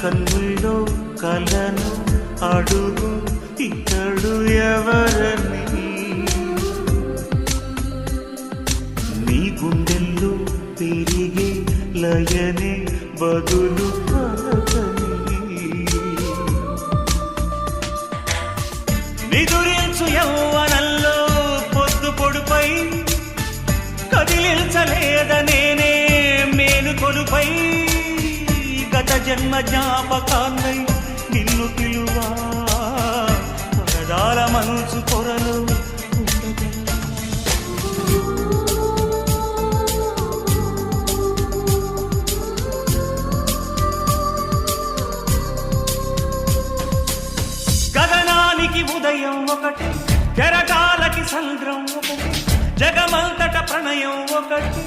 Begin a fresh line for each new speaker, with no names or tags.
కన్నుల్లో కలను అడుగు ఇతడు ఎవరని నీ గుండెల్లో తిరిగే లయనే బదులు నిదురించు యౌవనంలో పొద్దు పొడుపై కదిలించలేదనేనే మేలు కొలుపై గత జన్మ జ్ఞాపకాన్నై నిన్ను పిలువా పరదాల మనసు పొరలు గగనానికి ఉదయం ఒకటి కెరటాలకి సంద్రం ఒకటి జగమంతట ప్రణయం ఒకటి